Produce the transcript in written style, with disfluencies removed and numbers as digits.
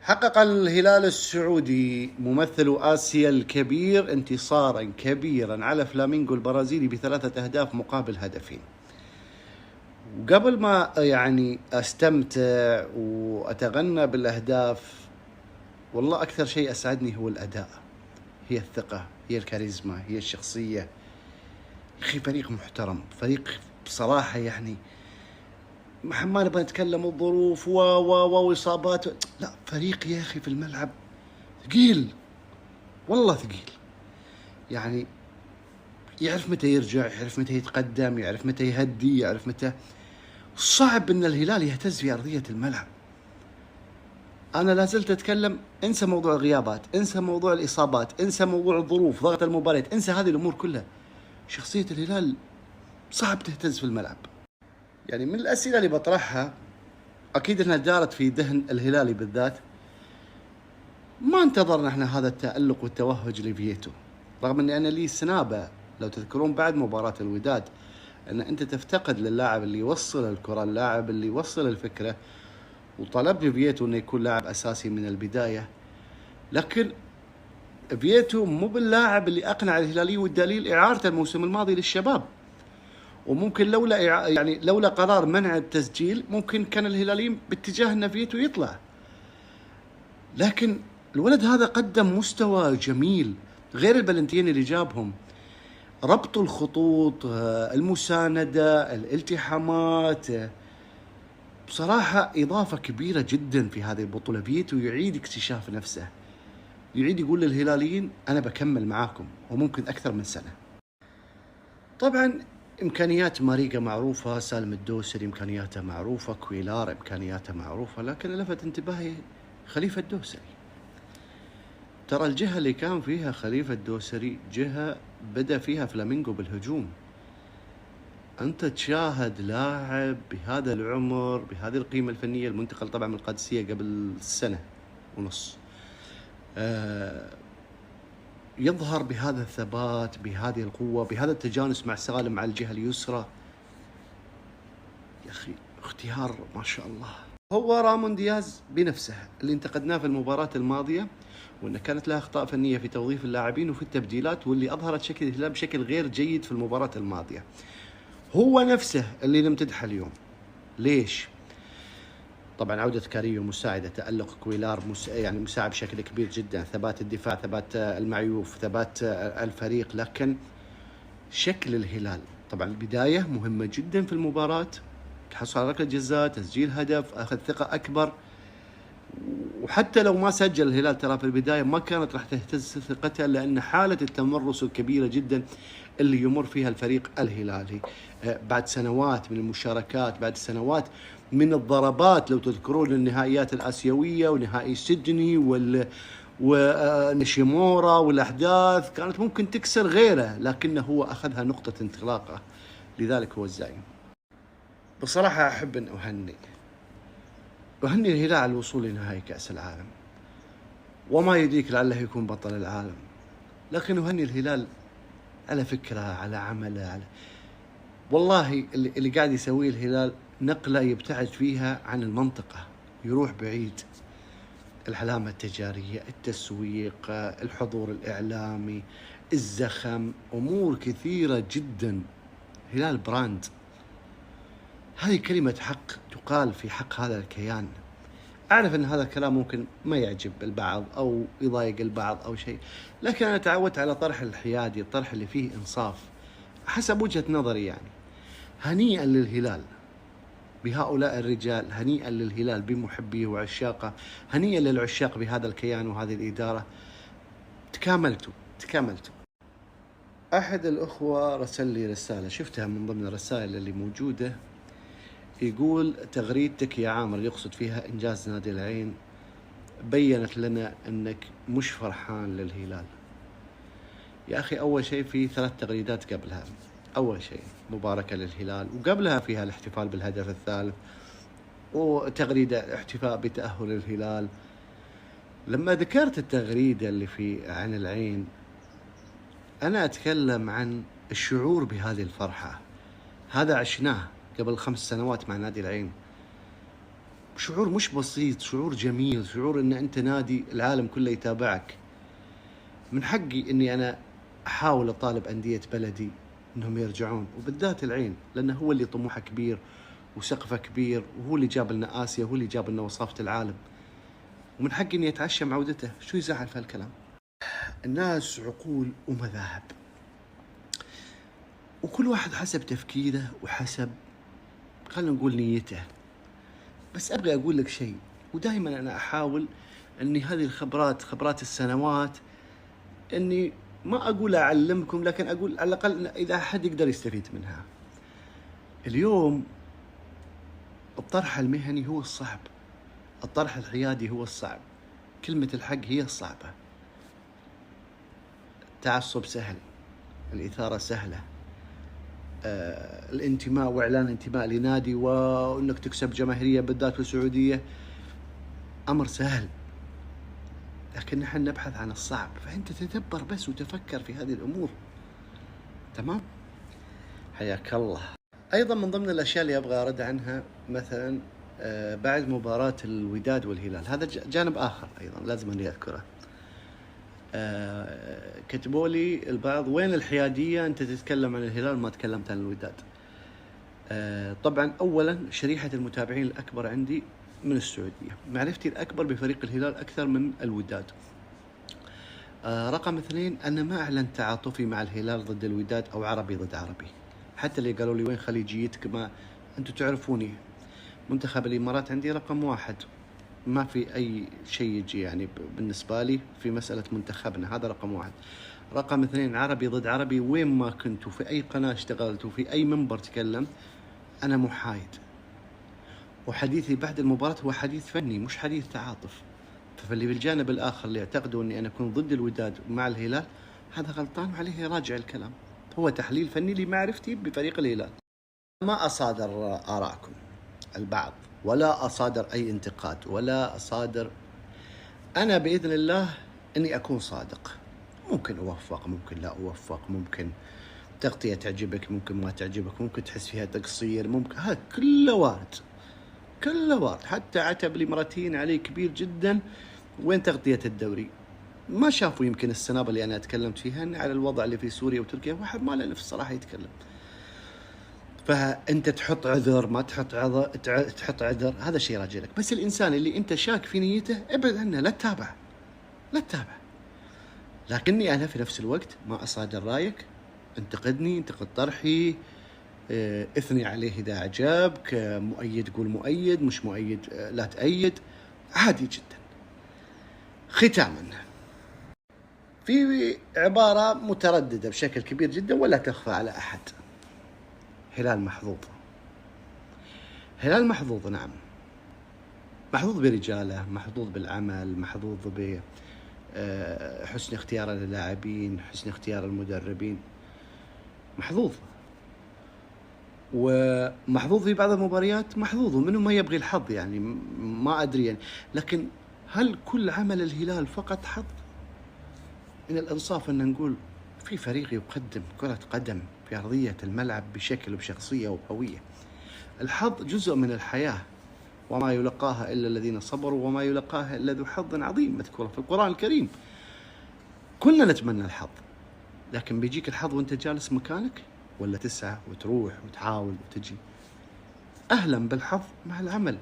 حقق الهلال السعودي ممثل آسيا الكبير انتصارا كبيرا على فلامينغو البرازيلي ب3 أهداف مقابل هدفين. وقبل ما أستمتع وأتغنى بالأهداف، والله أكثر شيء أسعدني هو الأداء، هي الثقة، هي الكاريزما، هي الشخصية. أخي فريق محترم، فريق بصراحة ما نبغى نتكلم الظروف وإصابات، لا، فريق يا أخي في الملعب ثقيل، والله ثقيل. يعرف متى يرجع، يعرف متى يتقدم، يعرف متى يهدي، يعرف متى. صعب ان الهلال يهتز في ارضية الملعب. انا لازلت اتكلم، انسى موضوع الغيابات، انسى موضوع الاصابات، انسى موضوع الظروف، ضغط المباريات، انسى هذه الامور كلها. شخصية الهلال صعب تهتز في الملعب. من الاسئلة اللي بطرحها، اكيد انها دارت في ذهن الهلالي بالذات. ما انتظرنا احنا هذا التألق والتوهج لفييتو، رغم اني انا لي سنابة، لو تذكرون بعد مباراة الوداد، ان انت تفتقد للاعب اللي يوصل الكرة، اللاعب اللي يوصل الفكرة، وطلبت فييتو انه يكون لاعب اساسي من البداية. لكن فييتو مو باللاعب اللي اقنع الهلالي، والدليل اعارته الموسم الماضي للشباب. وممكن لولا قرار منع التسجيل، ممكن كان الهلاليين باتجاه ان فييتو يطلع. لكن الولد هذا قدم مستوى جميل، غير البلنتين اللي جابهم، ربط الخطوط، المساندة، الالتحامات. بصراحة إضافة كبيرة جدا في هذه البطولة. فييتو يعيد اكتشاف نفسه، يعيد يقول للهلاليين أنا بكمل معاكم، وممكن أكثر من سنة. طبعا إمكانيات ماريجا معروفة، سالم الدوسري إمكانياته معروفة، كويلار إمكانياته معروفة، لكن لفت انتباهي خليفة الدوسري. ترى الجهة اللي كان فيها خليفة الدوسري جهة بدأ فيها فلامينغو بالهجوم. أنت تشاهد لاعب بهذا العمر، بهذه القيمة الفنية، المنتقل طبعا من القادسية قبل سنة ونص، يظهر بهذا الثبات، بهذه القوة، بهذا التجانس مع سالم على الجهة اليسرى. يا أخي اختيار ما شاء الله. هو رامون دياز بنفسه اللي انتقدناه في المباراة الماضية، وأنه كانت له أخطاء فنية في توظيف اللاعبين وفي التبديلات، واللي أظهرت شكل الهلال بشكل غير جيد في المباراة الماضية. هو نفسه اللي نمتدحه اليوم. ليش؟ طبعا عودة كاريو مساعدة، تألق كويلار مساعد بشكل كبير جدا، ثبات الدفاع، ثبات المعيوف، ثبات الفريق. لكن شكل الهلال، طبعا البداية مهمة جدا في المباراة، تحصل على ركلة جزاء، تسجيل هدف، أخذ ثقة أكبر. وحتى لو ما سجل الهلال ترى في البداية ما كانت راح تهتز ثقته، لأن حالة التمرس الكبيرة جدا اللي يمر فيها الفريق الهلالي بعد سنوات من المشاركات، بعد سنوات من الضربات. لو تذكرون النهائيات الآسيوية ونهائي سيدني ونشيمورا، والأحداث كانت ممكن تكسر غيره، لكنه هو أخذها نقطة انطلاقه، لذلك هو الزعيم. بصراحة أحب أن أهني الهلال على الوصول لنهائي كأس العالم، وما يدريك لعله يكون بطل العالم. لكن أهني الهلال على فكرة، على عمله، والله اللي قاعد يسويه الهلال نقلة يبتعد فيها عن المنطقة، يروح بعيد. العلامة التجارية، التسويق، الحضور الإعلامي، الزخم، أمور كثيرة جدا. هلال براند، هذه كلمة حق تقال في حق هذا الكيان. أعرف أن هذا الكلام ممكن ما يعجب البعض أو يضايق البعض أو شيء، لكن أنا تعودت على طرح الحيادي، الطرح اللي فيه إنصاف حسب وجهة نظري. هنيئا للهلال بهؤلاء الرجال، هنيئا للهلال بمحبيه وعشاقه، هنيئا للعشاق بهذا الكيان وهذه الإدارة. تكاملتوا. أحد الأخوة رسل لي رسالة، شفتها من ضمن الرسائل اللي موجودة، يقول تغريدتك يا عامر، يقصد فيها إنجاز نادي العين، بيّنت لنا أنك مش فرحان للهلال. يا أخي أول شيء في 3 تغريدات قبلها. أول شيء مباركة للهلال، وقبلها فيها الاحتفال بالهدف الثالث، وتغريدة احتفاء بتأهل الهلال. لما ذكرت التغريدة اللي في عن العين، أنا أتكلم عن الشعور بهذه الفرحة. هذا عشناه قبل 5 سنوات مع نادي العين. شعور مش بسيط، شعور جميل، شعور ان انت نادي العالم كله يتابعك. من حقي اني انا احاول اطالب اندية بلدي انهم يرجعون، وبالذات العين، لانه هو اللي طموحه كبير وسقفه كبير، وهو اللي جاب لنا اسيا، وهو اللي جاب لنا وصافة العالم، ومن حقي اني اتعشم عودته. شو يزعل في هالكلام؟ الناس عقول ومذاهب، وكل واحد حسب تفكيره وحسب، خلينا نقول، نيته. بس ابغى اقول لك شيء، ودائما انا احاول اني هذه الخبرات، خبرات السنوات، اني ما اقول اعلمكم، لكن اقول على الاقل اذا احد يقدر يستفيد منها. اليوم الطرح المهني هو الصعب، الطرح الحيادي هو الصعب، كلمة الحق هي الصعبة. التعصب سهل، الإثارة سهلة، الانتماء وإعلان انتماء لنادي وأنك تكسب جماهيرية بالذات في السعودية أمر سهل، لكن نحن نبحث عن الصعب. فأنت تدبر بس وتفكر في هذه الأمور. تمام؟ حياك الله. أيضا من ضمن الأشياء اللي أبغى أرد عنها، مثلا بعد مباراة الوداد والهلال، هذا جانب آخر أيضا لازم أني أذكره. كتبوا لي البعض: وين الحيادية؟ أنت تتكلم عن الهلال ما تكلمت عن الوداد. طبعا أولا شريحة المتابعين الأكبر عندي من السعودية، معرفتي الأكبر بفريق الهلال أكثر من الوداد. رقم اثنين، أنا ما أعلن تعاطفي مع الهلال ضد الوداد أو عربي ضد عربي. حتى اللي قالوا لي وين خليجيتك، ما أنتوا تعرفوني، منتخب الإمارات عندي رقم واحد، ما في أي شيء يجي يعني بالنسبة لي في مسألة منتخبنا، هذا رقم واحد. رقم اثنين، عربي ضد عربي، وين ما كنت وفي أي قناة اشتغلت وفي أي منبر تكلمت أنا محايد، وحديثي بعد المباراة هو حديث فني مش حديث تعاطف. فاللي بالجانب الآخر اللي اعتقدوا أني أنا أكون ضد الوداد مع الهلال، هذا غلطان وعليه يراجع الكلام. هو تحليل فني لمعرفتي بفريق الهلال. ما أصادر آراءكم البعض، ولا أصادر أي انتقاد، ولا أصادر. أنا بإذن الله أني أكون صادق، ممكن أوفق، ممكن لا أوفق، ممكن تغطية تعجبك، ممكن ما تعجبك، ممكن تحس فيها تقصير، ممكن، هذا كله وارد، كله وارد. حتى عتب الإماراتيين عليه كبير جدا، وين تغطية الدوري؟ ما شافوا يمكن السنابة اللي أنا تكلمت فيها أن على الوضع اللي في سوريا وتركيا، واحد ما له نفس الصراحة يتكلم. فأنت تحط عذر، ما تحط عذر، تحط عذر، هذا شيء راجع لك. بس الإنسان اللي أنت شاك في نيته ابعد عنه، لا تتابع، لا تتابع. لكني أنا في نفس الوقت ما أصادر رأيك، انتقدني، انتقد طرحي، اثني عليه إذا أعجبك، مؤيد قول مؤيد، مش مؤيد لا تأيد، عادي جدا. ختاما، في عبارة مترددة بشكل كبير جدا ولا تخفى على أحد: هلال محظوظ. هلال محظوظ، نعم، محظوظ برجاله، محظوظ بالعمل، محظوظ بحسن اختيار اللاعبين، حسن اختيار المدربين، محظوظ. ومحظوظ في بعض المباريات، محظوظ، ومنه ما يبغي الحظ يعني، ما أدري يعني. لكن هل كل عمل الهلال فقط حظ؟ من الإنصاف أن نقول في فريق يقدم كرة قدم في أرضية الملعب بشكل وبشخصية وبهوية. الحظ جزء من الحياة، وما يلقاها إلا الذين صبروا وما يلقاها إلا ذو حظ عظيم، مذكورة في القرآن الكريم. كلنا نتمنى الحظ، لكن بيجيك الحظ وانت جالس مكانك، ولا تسعى وتروح وتحاول وتجي؟ أهلا بالحظ مع العمل.